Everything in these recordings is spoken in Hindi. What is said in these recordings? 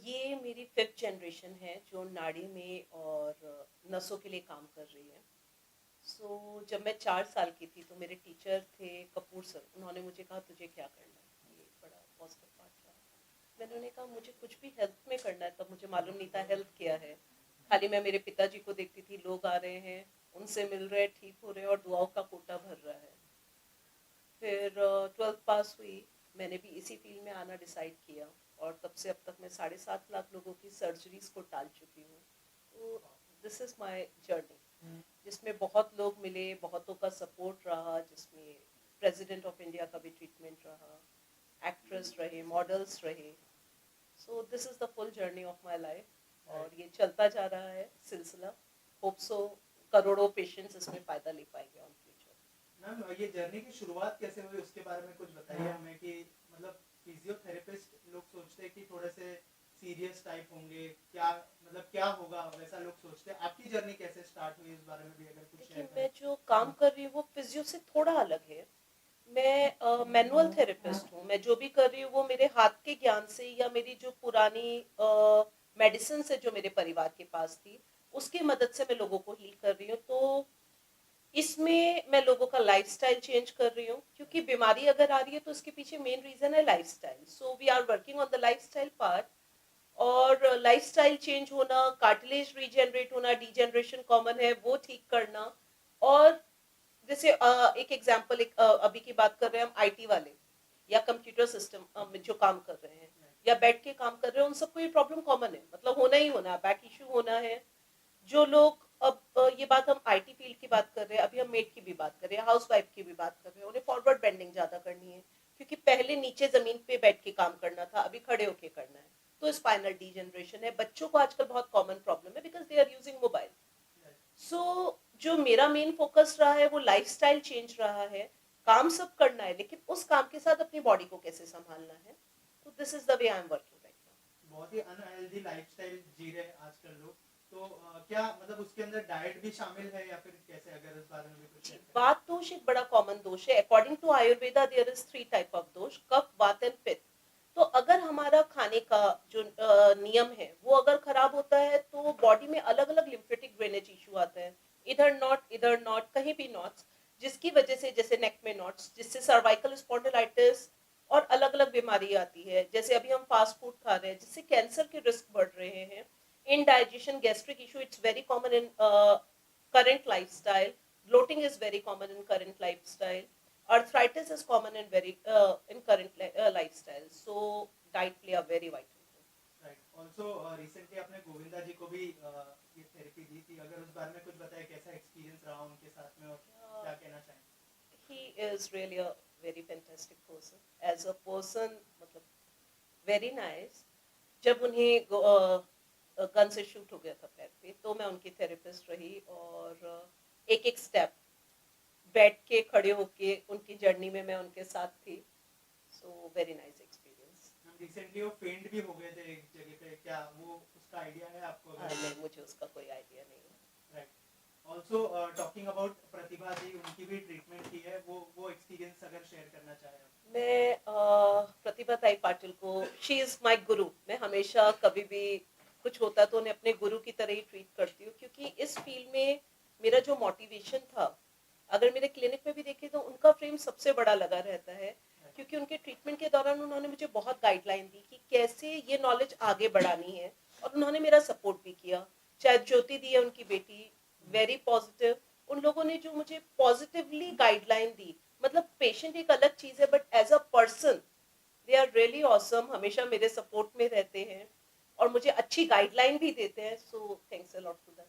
ये मेरी 5th जनरेशन है जो नाड़ी में और नसों के लिए काम कर रही है। जब मैं 4 साल की थी तो मेरे टीचर थे कपूर सर, उन्होंने मुझे कहा तुझे क्या करना है। ये बड़ा पॉजिटिव पार्ट रहा। मैंने उन्हें कहा मुझे कुछ भी हेल्थ में करना है, तब मुझे मालूम नहीं था हेल्थ क्या है। खाली मैं मेरे पिताजी को देखती थी, लोग आ रहे हैं, उनसे मिल रहे, ठीक हो रहे हैं और दुआओं का कोटा भर रहा है। फिर 12th पास हुई, मैंने भी इसी फील्ड में आना डिसाइड किया और तब से अब तक मैं 7.5 लाख लोगों की सर्जरीज को टाल चुकी हूँ। तो दिस इज़ माय जर्नी, जिसमें बहुत लोग मिले, बहुतों का सपोर्ट रहा, जिसमें प्रेसिडेंट ऑफ इंडिया का भी ट्रीटमेंट रहा, एक्ट्रेस रहे, मॉडल्स रहे। So this is the full journey of my life और ये चलता जा रहा है सिलसिला। होप सो करोड़ों पेशेंट्स इसमें फ़ायदा ले पाएंगे ऑन फ्यूचर। मैम, ये जर्नी की शुरुआत कैसे हुई उसके बारे में कुछ बताइए हमें कि मतलब फिजियोथेरेपिस्ट लोग सोचते हैं कि थोड़े से सीरियस टाइप होंगे, क्या मतलब क्या होगा वैसा लोग सोचते हैं। आपकी जर्नी कैसे स्टार्ट हुई इस बारे में भी अगर कुछ शेयर देखिए, करें। मैं जो काम कर रही हूँ वो फिजियो से थोड़ा अलग है। मैं मैनुअल थेरेपिस्ट हूँ। मैं जो भी कर रही हूँ वो मेरे हाथ के ज्ञान से या मेरी जो पुरानी मेडिसिन से जो मेरे परिवार के पास थी उसकी मदद से मैं लोगों को हील कर रही हूँ। तो इसमें मैं लोगों का लाइफस्टाइल चेंज कर रही हूँ, क्योंकि बीमारी अगर आ रही है तो उसके पीछे मेन रीजन है lifestyle. So we are working on the lifestyle part. और लाइफस्टाइल चेंज होना, कार्टिलेज रीजनरेट होना, डीजनरेशन कॉमन है वो ठीक करना। और जैसे एक एग्जांपल, अभी की बात कर रहे हैं हम आईटी वाले या कंप्यूटर सिस्टम में जो काम कर रहे हैं या बैठ के काम कर रहे हैं, उन सबको ये प्रॉब्लम कॉमन है, मतलब होना ही होना, बैक इश्यू होना है। जो लोग अब ये बात हम आईटी फील्ड की बात कर रहे हैं, अभी हम मेड की भी बात कर रहे हैं, हाउस वाइफ की भी बात कर रहे हैं, उन्हें फॉरवर्ड बेंडिंग ज्यादा करनी है, क्योंकि पहले नीचे जमीन पे बैठ के काम करना था, अभी खड़े होके करना है। तो स्पाइनल डीजनरेशन है। बच्चों को आजकल बहुत कॉमन प्रॉब्लम है because they are using mobile. So जो मेरा मेन फोकस रहा है वो लाइफस्टाइल चेंज रहा है। काम सब करना है लेकिन उस काम के साथ अपनी बॉडी को कैसे संभालना है। तो this is the way I am working right now. बहुत ही अनहेल्दी लाइफस्टाइल जी रहे हैं आजकल लोग। तो क्या मतलब उसके अंदर डाइट भी शामिल है या फिर कैसे, अगर इस बारे में भी कुछ जी, शेयर करें। बात दोष एक बड़ा कॉमन दोष है। According to Ayurveda there is 3 type of dosha, kapha, वात एंड पित्त। तो अगर हमारा खाने का जो नियम है वो अगर खराब होता है तो बॉडी में अलग अलग लिम्फेटिक ड्रेनेज इशू आता है। इधर नॉट, कहीं भी नॉट्स, जिसकी वजह से, जैसे नेक में नॉट्स, जिससे सर्वाइकल स्पॉन्डिलाइटिस और अलग अलग बीमारी आती है। जैसे अभी हम फास्ट फूड खा रहे हैं जिससे कैंसर के रिस्क बढ़ रहे हैं। Indigestion, gastric issue, it's very common in current lifestyle. Bloating is very common in current lifestyle. Arthritis is common in current lifestyle. So diet play a very vital role. Right. Also recently आपने गोविंदा जी को भी ये थेरेपी दी थी, अगर उस बारे में कुछ बताए, कैसा एक्सपीरियंस रहा उनके साथ में और क्या कहना चाहेंगे। He is really a very fantastic person. As a person, मतलब very nice. जब उन्हें गन से शूट हो गया था पैर पे तो मैं उनकी थेरेपिस्ट रही और एक एक स्टेप बैठ के खड़े होके उनकी जर्नी में मैं उनके साथ थी। So very nice experience. हम रिसेंटली वो फेंट भी हो गए थे एक जगह पे, क्या वो उसका आइडिया है आपको अगर। नहीं, मुझे उसका कोई आइडिया नहीं है। राइट। ऑल्सो टॉकिंग अबाउट प्रतिभा जी, उनकी भी ट्रीटमेंट की है, वो एक्सपीरियंस अगर शेयर करना चाहें आप। मैं प्रतिभा ताई पाटिल को, शी इज माई गुरु। मैं हमेशा कभी भी कुछ होता तो उन्हें अपने गुरु की तरह ही ट्रीट करती हूँ, क्योंकि इस फील्ड में मेरा जो मोटिवेशन था, अगर मेरे क्लिनिक में भी देखे तो उनका फ्रेम सबसे बड़ा लगा रहता है। क्योंकि उनके ट्रीटमेंट के दौरान उन्होंने मुझे बहुत गाइडलाइन दी कि कैसे ये नॉलेज आगे बढ़ानी है, और उन्होंने मेरा सपोर्ट भी किया। चाहे ज्योति दी है उनकी बेटी, वेरी पॉजिटिव। उन लोगों ने जो मुझे पॉजिटिवली गाइडलाइन दी, मतलब पेशेंट एक अलग चीज है but as a person they are really awesome, हमेशा मेरे सपोर्ट में रहते हैं और मुझे अच्छी गाइडलाइन भी देते हैं। So thanks a lot to them.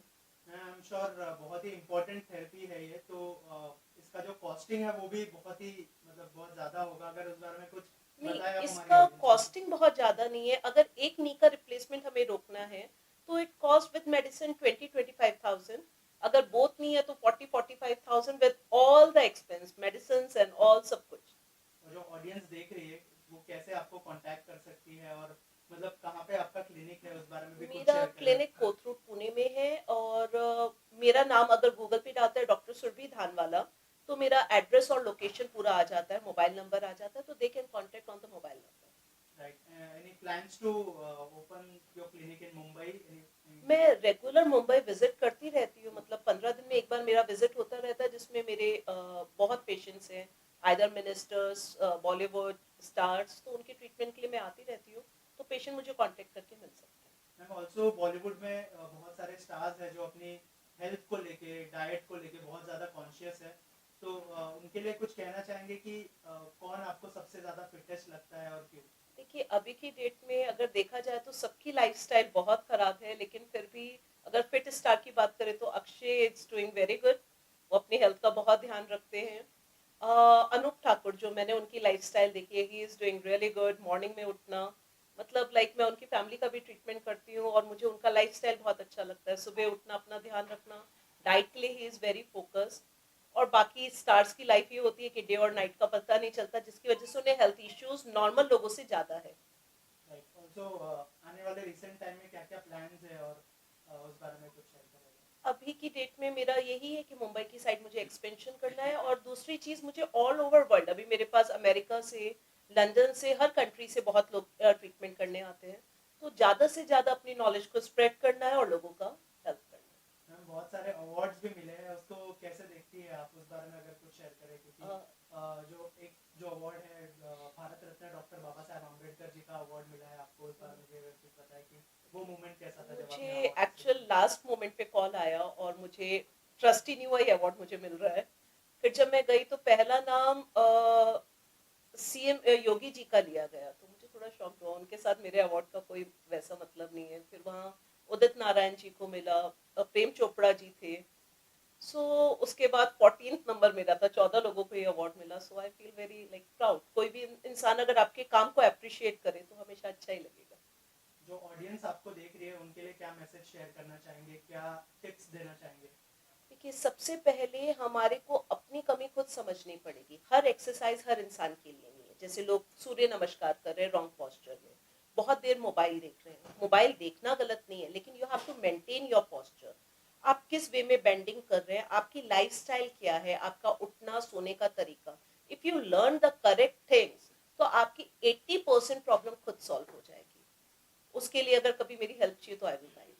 I am sure बहुत ही इम्पोर्टेंट थेरेपी है ये तो। इसका जो कॉस्टिंग है वो भी बहुत ही मतलब बहुत ज़्यादा होगा, अगर उस बारे में कुछ बताएं नहीं, आप हमारी इसका ऑडियंस को। कॉस्टिंग बहुत ज्यादा नहीं है। अगर एक नी का रिप्लेसमेंट हमें रोकना है तो इट कॉस्ट विद मेडिसिन 20-25,000। अगर बोथ नी है तो 40-45,000 with all the expense, medicine and all सब कुछ। और जो ऑडियंस देख रही है वो कैसे आपको कांटेक्ट कर सकती है और मतलब कहाँ पे आपका क्लिनिक है, उस बारे में भी कुछ मेरा शेयर करें। क्लिनिक कोथरूड पुणे में है और मेरा नाम अगर गूगल पे डालता है डॉक्टर सुरभि धानवाला तो मेरा एड्रेस और लोकेशन पूरा आ जाता है, मोबाइल नंबर आ जाता है, तो they can contact on the mobile number. Right. Any plans to open your clinic in Mumbai? मैं रेगुलर मुंबई विजिट करती रहती हूँ, मतलब 15 दिन में एक बार मेरा विजिट होता रहता है, जिसमें मेरे बहुत पेशेंट्स हैं, आइदर मिनिस्टर्स, बॉलीवुड स्टार्स, तो उनके ट्रीटमेंट के लिए मैं आती रहती हूँ, तो पेशेंट मुझे कांटेक्ट करके मिल सकते हैं। मैम ऑल्सो बॉलीवुड में बहुत सारे स्टार्स हैं जो अपनी हेल्थ को लेके, डाइट को लेके बहुत ज़्यादा कॉन्शियस है, तो उनके लिए कुछ कहना चाहेंगे कि कौन आपको सबसे ज़्यादा फिटेस्ट लगता है और क्यों? देखिए, अभी की डेट में अगर देखा जाए तो सबकी लाइफस्टाइल बहुत खराब है, लेकिन फिर भी अगर फिट स्टार की बात करें तो Akshay is doing very good. वो अपनी हेल्थ का बहुत ध्यान रखते हैं। अनूप ठाकुर, जो मैंने उनकी लाइफस्टाइल देखी है, he is doing really good. Morning में उठना, मतलब लाइक मैं उनकी फैमिली का भी ट्रीटमेंट करती हूँ और मुझे उनका लाइफस्टाइल बहुत अच्छा लगता है। सुबह उठना, अपना ध्यान रखना, डाइट के लिए ही इज वेरी फोकस्ड। और बाकी स्टार्स की लाइफ ये होती है कि डे और नाइट का पता नहीं चलता, जिसकी वजह से उन्हें हेल्थ इश्यूज नॉर्मल लोगों से ज्यादा है। राइट, ऑल्सो आने वाले रिसेंट टाइम में क्या क्या प्लान्स है और उस बारे में कुछ शेयर करेंगे? अभी की डेट में मेरा यही है कि मुंबई की साइड मुझे एक्सपेंशन करना है, और दूसरी चीज मुझे ऑल ओवर वर्ल्ड, अभी मेरे पास अमेरिका से, लंदन से, हर कंट्री से बहुत लोग ट्रीटमेंट करने आते हैं, तो ज्यादा से ज्यादा अपनी नॉलेज को स्प्रेड करना है और लोगों का हेल्प करना मैम बहुत सारे अवार्ड्स भी मिले हैं, उसको कैसे देखती है आप? उस बारे में अगर कुछ शेयर करें, क्योंकि है। जो अवार्ड है भारत रत्न डॉक्टर बाबा साहेब आम्बेडकर जी का अवार्ड मिला है आपको, उस बारे में भी अगर कुछ बताएं कि वो मोमेंट कैसा था जब मुझे आपने अवार्ड एक्चुअल लास्ट मोमेंट पे कॉल आया और मुझे ट्रस्ट ही नहीं हुआ ये अवार्ड मुझे मिल रहा है। फिर जब मैं गई तो पहला नाम सीएम योगी जी का लिया गया, तो मुझे थोड़ा शॉक हुआ। उनके साथ मेरे अवार्ड का कोई वैसा मतलब नहीं है। फिर वहाँ उदित नारायण जी को मिला, प्रेम चोपड़ा जी थे। सो उसके बाद 14th नंबर मेरा था, 14 लोगों को ये अवार्ड मिला। So I feel very like proud. कोई भी इंसान अगर आपके काम को अप्रिशिएट करे तो हमेशा अच्छा ही लगेगा। जो ऑडियंस आपको देख रही है उनके लिए क्या मैसेज शेयर करना चाहेंगे, क्या टिप्स देना चाहेंगे? देखिए, सबसे पहले हमारे को अपनी कमी खुद समझनी पड़ेगी। हर एक्सरसाइज हर इंसान के लिए नहीं है। जैसे लोग सूर्य नमस्कार कर रहे हैं रॉन्ग पोस्चर में, बहुत देर मोबाइल देख रहे हैं। मोबाइल देखना गलत नहीं है, लेकिन you have to maintain your posture. आप किस वे में बेंडिंग कर रहे हैं, आपकी लाइफस्टाइल क्या है, आपका उठना सोने का तरीका। If you learn the correct things, तो आपकी 80% प्रॉब्लम खुद सॉल्व हो जाएगी। उसके लिए अगर कभी मेरी हेल्प चाहिए तो आई विल गाइड।